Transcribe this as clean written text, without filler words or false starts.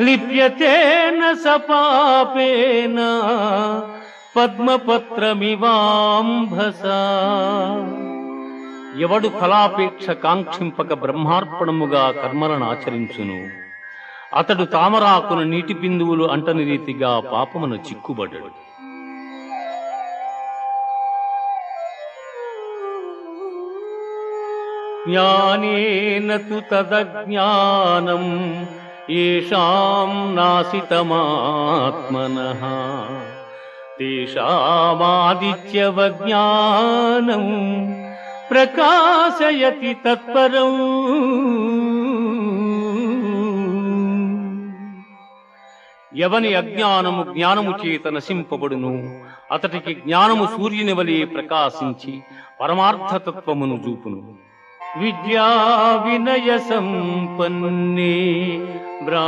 లిప్యతేన సపాపేన పద్మపత్రమివాంభసా. ఎవడు ఫలాపేక్ష కాంక్షింపక బ్రహ్మార్పణముగా కర్మలను ఆచరించును అతడు తామరాకున నీటి బిందువులు అంటని రీతిగా పాపమున చిక్కుబడ్డడు. జ్ఞానేన తు తదజ్ఞానం యేషాం నాసితమాత్మనః తేషామాదిత్యవజ్ఞానం ప్రకాశయతి తత్పరం. ఎవని అజ్ఞానము జ్ఞానము చేత నశింపబడును అతడికి జ్ఞానము సూర్యుని వలె ప్రకాశించి పరమార్థతత్వమును చూపును. విద్యా వినయ సంపన్నే